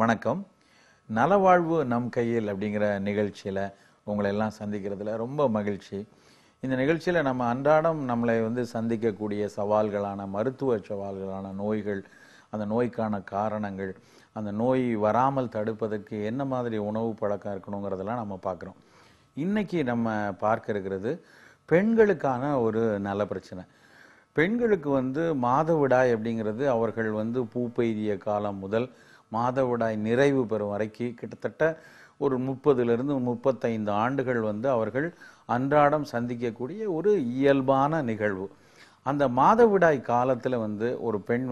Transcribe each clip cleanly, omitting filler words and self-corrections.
வணக்கம். நலவாழ்வு நம் கையில் அப்படிங்கிற நிகழ்ச்சியில் உங்களை எல்லாம் சந்திக்கிறதுல ரொம்ப மகிழ்ச்சி. இந்த நிகழ்ச்சியில் நம்ம அன்றாடம் நம்மளை சந்திக்கக்கூடிய சவால்களான மருத்துவ சவால்களான நோய்கள், அந்த நோய்க்கான காரணங்கள், அந்த நோய் வராமல் தடுப்பதற்கு என்ன மாதிரி உணவு பழக்கம் இருக்கணுங்கிறதெல்லாம் நம்ம பார்க்குறோம். இன்னைக்கு நம்ம பார்க்க இருக்கிறது பெண்களுக்கான ஒரு நல்ல பிரச்சனை. பெண்களுக்கு மாதவிடாய் அப்படிங்கிறது அவர்கள் பூ பெய்திய காலம் முதல் மாதவிடாய் நிறைவு பெறும் வரைக்கும் கிட்டத்தட்ட ஒரு 30லிருந்து 35 ஆண்டுகள் அவர்கள் அன்றாடம் சந்திக்கக்கூடிய ஒரு இயல்பான நிகழ்வு. அந்த மாதவிடாய் காலத்தில் ஒரு பெண்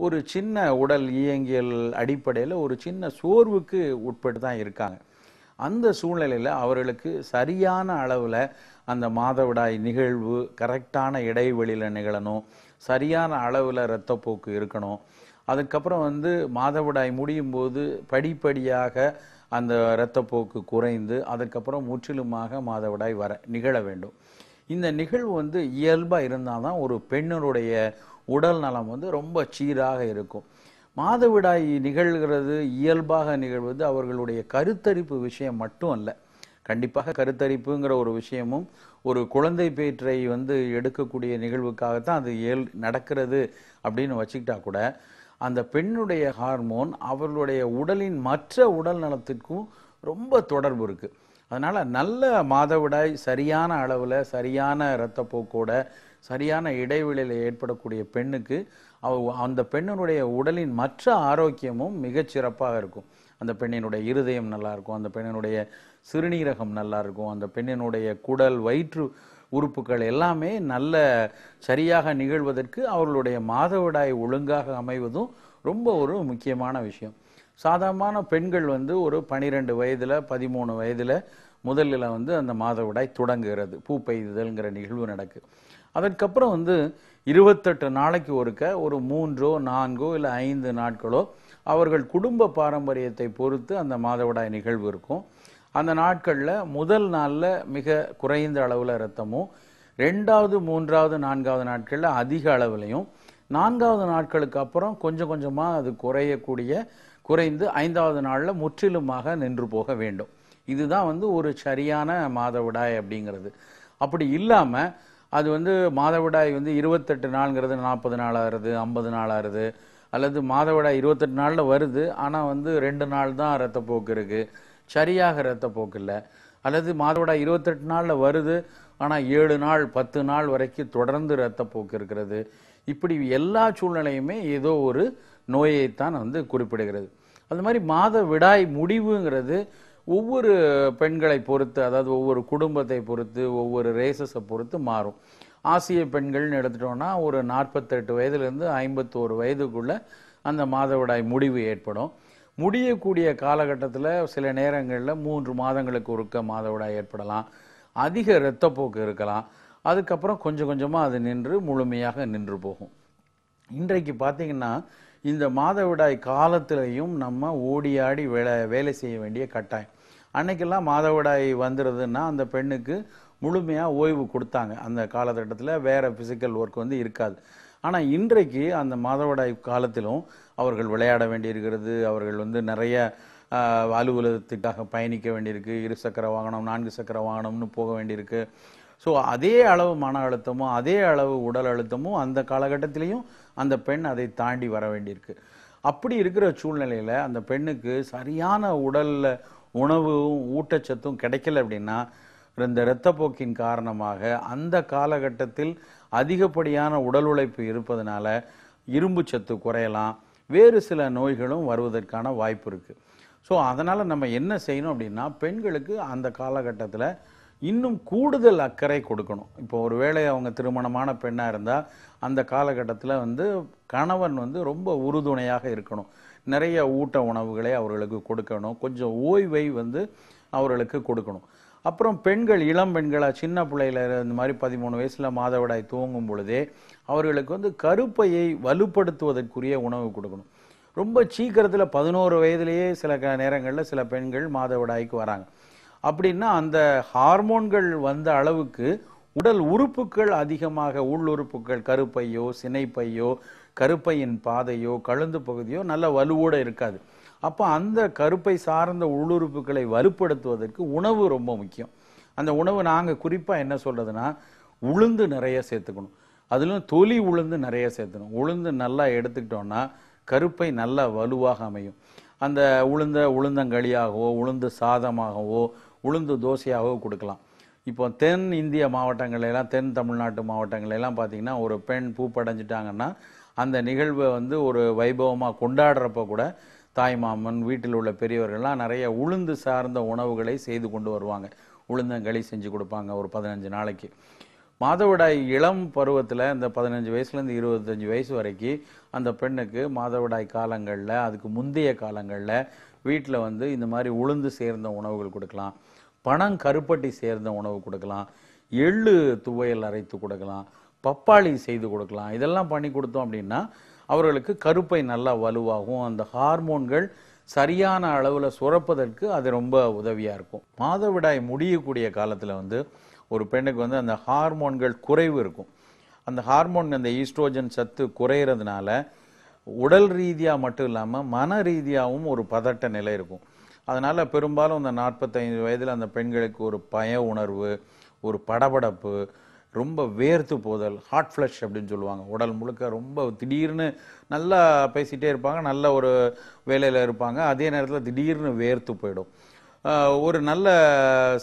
ஒரு சின்ன உடல் இயங்கியல் அடிப்படையில் ஒரு சின்ன சோர்வுக்கு உட்பட்டு தான் இருக்காங்க. அந்த சூழ்நிலையில் அவர்களுக்கு சரியான அளவில் அந்த மாதவிடாய் நிகழ்வு கரெக்டான இடைவெளியில் நிகழணும், சரியான அளவில் இரத்தப்போக்கு இருக்கணும். அதுக்கப்புறம் மாதவிடாய் முடியும் போது படிப்படியாக அந்த இரத்தப்போக்கு குறைந்து அதுக்கப்புறம் முற்றிலுமாக மாதவிடாய் நிகழ வேண்டும். இந்த நிகழ்வு இயல்பாக இருந்தால் தான் ஒரு பெண்ணுடைய உடல் நலம் ரொம்ப சீராக இருக்கும். மாதவிடாய் நிகழ்கிறது இயல்பாக நிகழ்வது அவர்களுடைய கருத்தரிப்பு விஷயம் மட்டும் அல்ல. கண்டிப்பாக கருத்தரிப்புங்கிற ஒரு விஷயமும் ஒரு குழந்தை பேற்றை எடுக்கக்கூடிய நிகழ்வுக்காகத்தான் அது நடக்கிறது அப்படின்னு வச்சுக்கிட்டா கூட அந்த பெண்ணுடைய ஹார்மோன் அவர்களுடைய உடலின் மற்ற உடல் நலத்திற்கும் ரொம்ப தொடர்பு இருக்குது. அதனால் நல்ல மாதவிடாய் சரியான அளவில் சரியான இரத்தப்போக்கோட சரியான இடைவெளியில் ஏற்படக்கூடிய பெண்ணுக்கு அந்த பெண்ணினுடைய உடலின் மற்ற ஆரோக்கியமும் மிகச்சிறப்பாக இருக்கும். அந்த பெண்ணினுடைய இருதயம் நல்லா இருக்கும், அந்த பெண்ணினுடைய சிறுநீரகம் நல்லா இருக்கும், அந்த பெண்ணினுடைய குடல் வயிற்று உறுப்புகள் எல்லாமே நல்ல சரியாக நிகழ்வதற்கு அவர்களுடைய மாதவிடாய் ஒழுங்காக அமைவதும் ரொம்ப ஒரு முக்கியமான விஷயம். சாதாரணமான பெண்கள் ஒரு 12 வயதில் 13 வயதில் முதலில் அந்த மாதவிடாய் தொடங்குகிறது, பூ பெய்துதல்ங்கிற நிகழ்வு நடக்கு. அதற்கப்புறம் 28 நாளைக்கு ஒருக்க ஒரு 3 4 இல்லை 5 நாட்களோ அவர்கள் குடும்ப பாரம்பரியத்தை பொறுத்து அந்த மாதவிடாய் நிகழ்வு இருக்கும். அந்த நாட்களில் முதல் நாளில் மிக குறைந்த அளவில் இரத்தமும், 2வது 3வது 4வது நாட்களில் அதிக அளவுலையும், 4வது நாட்களுக்கு அப்புறம் கொஞ்சம் கொஞ்சமாக அது குறைந்து 5வது நாளில் முற்றிலுமாக நின்று போக வேண்டும். இதுதான் ஒரு சரியான மாதவிடாய் அப்படிங்கிறது. அப்படி இல்லாமல் அது மாதவிடாய் 28 நாள்ங்கிறது 40 நாள் ஆகுது, 50 நாள் ஆகுது, அல்லது மாதவிடாய் 28 நாளில் வருது ஆனால் 2 நாள் தான் இரத்தப்போக்கு இருக்குது, சரியாக இரத்தப்போக்கு இல்லை, அல்லது மாதவிடாய் 28 நாளில் வருது ஆனால் 7 நாள் 10 நாள் வரைக்கும் தொடர்ந்து இரத்தப்போக்கு இருக்கிறது. இப்படி எல்லா சூழ்நிலையுமே ஏதோ ஒரு நோயைத்தான் குறிப்பிடுகிறது. அது மாதிரி மாதவிடாய் முடிவுங்கிறது ஒவ்வொரு பெண்களை பொறுத்து, அதாவது ஒவ்வொரு குடும்பத்தை பொறுத்து, ஒவ்வொரு ரேசஸை பொறுத்து மாறும். ஆசிய பெண்கள்னு எடுத்துட்டோம்னா ஒரு 48 வயதுலேருந்து 51 வயதுக்குள்ள அந்த மாதவிடாய் முடிவு ஏற்படும். முடியக்கூடிய காலகட்டத்தில் சில நேரங்களில் 3 மாதங்களுக்கு ஒருக்க மாதவிடாய் ஏற்படலாம், அதிக இரத்தப்போக்கு இருக்கலாம், அதுக்கப்புறம் கொஞ்சம் கொஞ்சமாக அது முழுமையாக நின்று போகும். இன்றைக்கு பார்த்திங்கன்னா இந்த மாதவிடாய் காலத்திலையும் நம்ம ஓடி ஆடி வேலை செய்ய வேண்டிய கட்டாயம். அன்னைக்கெல்லாம் மாதவிடாய் வந்துடுதுன்னா அந்த பெண்ணுக்கு முழுமையாக ஓய்வு கொடுத்தாங்க. அந்த காலகட்டத்தில் வேறு ஃபிசிக்கல் ஒர்க் இருக்காது. ஆனால் இன்றைக்கு அந்த மாதவிடாய் காலத்திலும் அவர்கள் விளையாட வேண்டியிருக்கிறது, அவர்கள் நிறைய அலுவலகத்துக்காக பயணிக்க வேண்டியிருக்கு, 2 சக்கர வாகனம் 4 சக்கர வாகனம்னு போக வேண்டியிருக்கு. ஸோ அதே அளவு மன அழுத்தமும் அதே அளவு உடல் அழுத்தமும் அந்த காலகட்டத்திலையும் அந்த பெண் அதை தாண்டி வர வேண்டியிருக்கு. அப்படி இருக்கிற சூழ்நிலையில் அந்த பெண்ணுக்கு சரியான உடலில் உணவும் ஊட்டச்சத்தும் கிடைக்கல அப்படின்னா இந்த இரத்தப்போக்கின் காரணமாக அந்த காலகட்டத்தில் அதிகப்படியான உடல் உழைப்பு இருப்பதனால இரும்பு சத்து குறையலாம், வேறு சில நோய்களும் வருவதற்கான வாய்ப்பு இருக்குது. ஸோ அதனால் நம்ம என்ன செய்யணும் அப்படின்னா பெண்களுக்கு அந்த காலகட்டத்தில் இன்னும் கூடுதல் அக்கறை கொடுக்கணும். இப்போ ஒருவேளை அவங்க திருமணமான பெண்ணாக இருந்தால் அந்த காலகட்டத்தில் கணவன் ரொம்ப உறுதுணையாக இருக்கணும், நிறைய ஊட்ட உணவுகளை அவர்களுக்கு கொடுக்கணும், கொஞ்சம் ஓய்வை அவர்களுக்கு கொடுக்கணும். அப்புறம் பெண்கள் இளம் பெண்களாக சின்ன பிள்ளையில இந்த மாதிரி 13 வயசில் மாதவிடாய் துவங்கும் பொழுதே அவர்களுக்கு கருப்பையை வலுப்படுத்துவதற்குரிய உணவு கொடுக்கணும். ரொம்ப சீக்கிரத்தில் 11 வயதிலேயே சில நேரங்களில் சில பெண்கள் மாதவிடாய்க்கு வராங்க. அப்படின்னா அந்த ஹார்மோன்கள் வந்த அளவுக்கு உடல் உறுப்புகள் அதிகமாக உள்ளுறுப்புகள் கருப்பையோ சினைப்பையோ கருப்பையின் பாதையோ கழுந்து பகுதியோ நல்ல வலுவோடு இருக்காது. அப்போ அந்த கருப்பை சார்ந்த உள்ளுறுப்புகளை வலுப்படுத்துவதற்கு உணவு ரொம்ப முக்கியம். அந்த உணவு நாங்கள் குறிப்பாக என்ன சொல்றதுன்னா, உளுந்து நிறைய சேர்த்துக்கணும். அதிலும் தொலி உளுந்து நிறைய சேர்த்தணும். உளுந்து நல்லா எடுத்துக்கிட்டோம்னா கருப்பை நல்லா வலுவாக அமையும். அந்த உளுந்தங்களியாகவோ உளுந்து சாதமாகவோ உளுந்து தோசையாகவோ கொடுக்கலாம். இப்போ தென் இந்திய மாவட்டங்களெல்லாம், தென் தமிழ்நாட்டு மாவட்டங்களெல்லாம் பார்த்தீங்கன்னா, ஒரு பெண் பூப்படைஞ்சிட்டாங்கன்னா அந்த நிகழ்வை வந்து ஒரு வைபவமாக கொண்டாடுறப்ப கூட தாய்மாமன், வீட்டில் உள்ள பெரியவர்கள்லாம் நிறைய உளுந்து சார்ந்த உணவுகளை செய்து கொண்டு வருவாங்க. உளுந்தங்களி செஞ்சு கொடுப்பாங்க ஒரு 15 நாளைக்கு. மாதவிடாய் இளம் பருவத்தில் இந்த 15 வயசுலேருந்து 25 வயசு வரைக்கும் அந்த பெண்ணுக்கு மாதவிடாய் காலங்களில், அதுக்கு முந்தைய காலங்களில் வீட்டில் வந்து இந்த மாதிரி உளுந்து சேர்ந்த உணவுகள் கொடுக்கலாம். பனங்கருப்பட்டி சேர்ந்த உணவு கொடுக்கலாம். எள்ளு துவையல் அரைத்து கொடுக்கலாம். பப்பாளி செய்து கொடுக்கலாம். இதெல்லாம் பண்ணி கொடுத்தோம் அப்படின்னா அவர்களுக்கு கருப்பை நல்லா வலுவாகும். அந்த ஹார்மோன்கள் சரியான அளவில் சுரப்பதற்கு அது ரொம்ப உதவியாக இருக்கும். மாதவிடாய் முடியக்கூடிய காலத்தில் வந்து ஒரு பெண்ணுக்கு வந்து அந்த ஹார்மோன்கள் குறைவு இருக்கும். அந்த ஹார்மோன், அந்த ஈஸ்ட்ரோஜன் சத்து குறையிறதுனால உடல் ரீதியாக மட்டும் இல்லாமல் மன ரீதியாகவும் ஒரு பதட்ட நிலை இருக்கும். அதனால் பெரும்பாலும் அந்த 45 வயதில் அந்த பெண்களுக்கு ஒரு பய உணர்வு, ஒரு படபடப்பு, ரொம்ப வேர்த்து போதல், ஹாட் ஃப்ளஷ் அப்படின்னு சொல்லுவாங்க. உடல் முழுக்க ரொம்ப திடீர்னு நல்லா பேசிகிட்டே இருப்பாங்க, நல்ல ஒரு வேலையில் இருப்பாங்க, அதே நேரத்தில் திடீர்னு வேர்த்து போயிடும். ஒரு நல்ல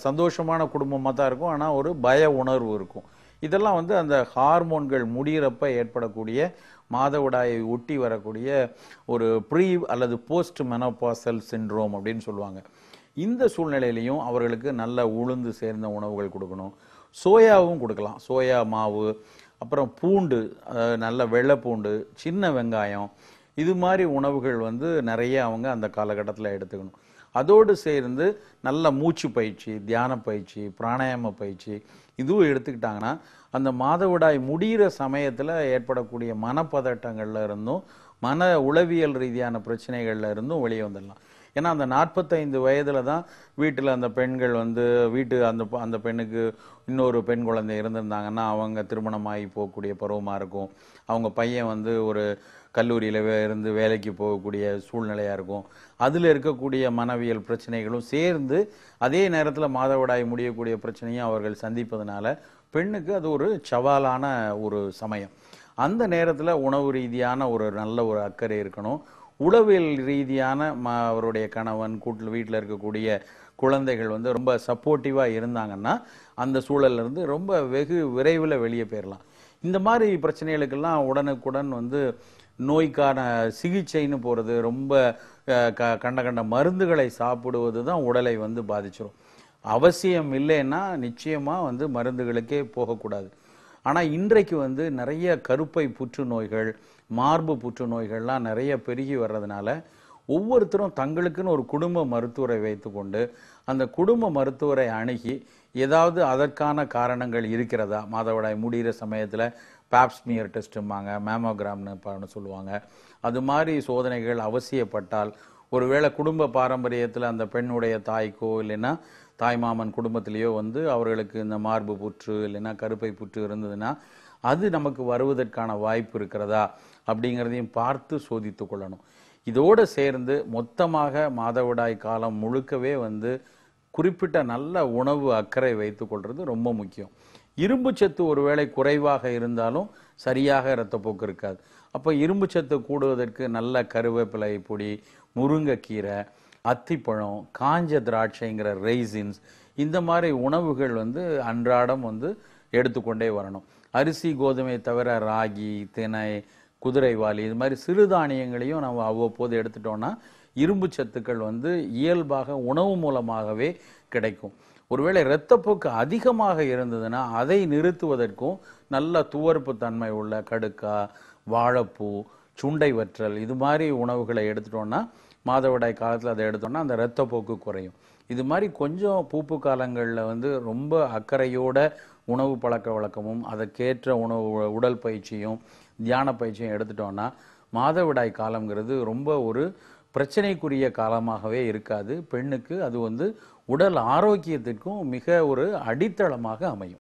சந்தோஷமான குடும்பமாக தான் இருக்கும், ஆனால் ஒரு பய உணர்வு இருக்கும். இதெல்லாம் வந்து அந்த ஹார்மோன்கள் முடிகிறப்ப ஏற்படக்கூடிய மாதவிடாயை ஒட்டி வரக்கூடிய ஒரு ப்ரீ அல்லது போஸ்ட் மெனோபாசல் சிண்ட்ரோம் அப்படின்னு சொல்லுவாங்க. இந்த சூழ்நிலையிலையும் அவர்களுக்கு நல்ல உளுந்து சேர்ந்த உணவுகள் கொடுக்கணும். சோயாவும் கொடுக்கலாம். சோயா மாவு, அப்புறம் பூண்டு, நல்ல வெள்ளைப்பூண்டு, சின்ன வெங்காயம், இது மாதிரி உணவுகள் வந்து நிறைய அவங்க அந்த காலகட்டத்தில் எடுத்துக்கணும். அதோடு சேர்ந்து நல்ல மூச்சு பயிற்சி, தியான பயிற்சி, பிராணாயாம பயிற்சி இதுவும் எடுத்துக்கிட்டாங்கன்னா அந்த மாதவிடாய் முடிகிற சமயத்தில் ஏற்படக்கூடிய மனப்பதட்டங்கள்ல இருந்தும் மன உளவியல் ரீதியான பிரச்சனைகள்ல இருந்தும் வெளியே வந்துடலாம். ஏன்னா அந்த 45 வயதில் தான் வீட்டில் அந்த பெண்கள் வந்து அந்த பெண்ணுக்கு இன்னொரு பெண் குழந்தை இருந்திருந்தாங்கன்னா அவங்க திருமணமாகி போகக்கூடிய பருவமாக இருக்கும். அவங்க பையன் வந்து ஒரு கல்லூரியில் இருந்து வேலைக்கு போகக்கூடிய சூழ்நிலையாக இருக்கும். அதில் இருக்கக்கூடிய மனவியல் பிரச்சனைகளும் சேர்ந்து அதே நேரத்தில் மாதவிடாய் முடியக்கூடிய பிரச்சனையும் அவர்கள் சந்திப்பதனால பெண்ணுக்கு அது ஒரு சவாலான ஒரு சமயம். அந்த நேரத்தில் உணவு ரீதியான ஒரு நல்ல ஒரு அக்கறை இருக்கணும். உளவியல் ரீதியான அவருடைய கணவன், வீட்டில் இருக்கக்கூடிய குழந்தைகள் வந்து ரொம்ப சப்போர்ட்டிவாக இருந்தாங்கன்னா அந்த சூழல்லேருந்து ரொம்ப வெகு விரைவில் வெளியே போயிடலாம். இந்த மாதிரி பிரச்சனைகளுக்கெல்லாம் உடனுக்குடன் வந்து நோய்க்கான சிகிச்சைன்னு போகிறது, ரொம்ப கண்ட மருந்துகளை சாப்பிடுவது தான் உடலை வந்து பாதிச்சிடும். அவசியம் இல்லைன்னா நிச்சயமாக வந்து மருந்துகளுக்கே போகக்கூடாது. ஆனால் இன்றைக்கு வந்து நிறைய கருப்பை புற்றுநோய்கள், மார்பு புற்றுநோய்கள்லாம் நிறைய பெருகி வர்றதுனால ஒவ்வொருத்தரும் தங்களுக்குன்னு ஒரு குடும்ப மருத்துவரை வைத்துக்கொண்டு அந்த குடும்ப மருத்துவரை அணுகி ஏதாவது அதற்கான காரணங்கள் இருக்கிறதா, மாதவிடாய் முடிகிற சமயத்தில் பாப்ஸ்மியர் டெஸ்ட்டும்பாங்க, மேமோகிராம்னு சொல்லுவாங்க, அது மாதிரி சோதனைகள் அவசியப்பட்டால், ஒருவேளை குடும்ப பாரம்பரியத்தில் அந்த பெண்ணுடைய தாய்க்கோ இல்லைன்னா தாய்மாமன் குடும்பத்திலேயோ வந்து அவர்களுக்கு இந்த மார்பு புற்று இல்லைன்னா கருப்பை புற்று இருந்ததுன்னா அது நமக்கு வருவதற்கான வாய்ப்பு இருக்கிறதா அப்படிங்கிறதையும் பார்த்து சோதித்து கொள்ளணும். இதோடு சேர்ந்து மொத்தமாக மாதவிடாய் காலம் முழுக்கவே வந்து குறிப்பிட்ட நல்ல உணவு அக்கறை வைத்து கொள்வது ரொம்ப முக்கியம். இரும்பு சத்து ஒருவேளை குறைவாக இருந்தாலும் சரியாக இரத்தப்போக்கு இருக்காது. அப்போ இரும்பு சத்து கூடுவதற்கு நல்ல கருவேப்பிலை பொடி, முருங்கைக்கீரை, அத்திப்பழம், காஞ்ச திராட்சைங்கிற ரெய்சின்ஸ், இந்த மாதிரி உணவுகள் வந்து அன்றாடம் வந்து எடுத்துக்கொண்டே வரணும். அரிசி கோதுமை தவிர ராகி, திணை, குதிரைவாலி இது மாதிரி சிறுதானியங்களையும் நம்ம அவ்வப்போது எடுத்துட்டோம்னா இரும்பு சத்துக்கள் வந்து இயல்பாக உணவு மூலமாகவே கிடைக்கும். ஒருவேளை இரத்தப்போக்கு அதிகமாக இருந்ததுன்னா அதை நிறுத்துவதற்கும் நல்ல துவர்ப்பு தன்மை உள்ள கடுக்காய், வாழைப்பூ, சுண்டை வற்றல் இது மாதிரி உணவுகளை எடுத்துட்டோம்னா மாதவிடாய் காலத்தில் அதை எடுத்தோம்னா அந்த இரத்தப்போக்கு குறையும். இது மாதிரி கொஞ்சம் பூப்பு காலங்களில் வந்து ரொம்ப அக்கறையோட உணவு பழக்க வழக்கமும் அதற்கேற்ற உடல் பயிற்சியும் தியான பயிற்சியும் எடுத்துட்டோம்னா மாதவிடாய் காலங்கிறது ரொம்ப ஒரு பிரச்சனைக்குரிய காலமாகவே இருக்காது. பெண்ணுக்கு அது வந்து உடல் ஆரோக்கியத்திற்கும் மிக ஒரு அடித்தளமாக அமையும்.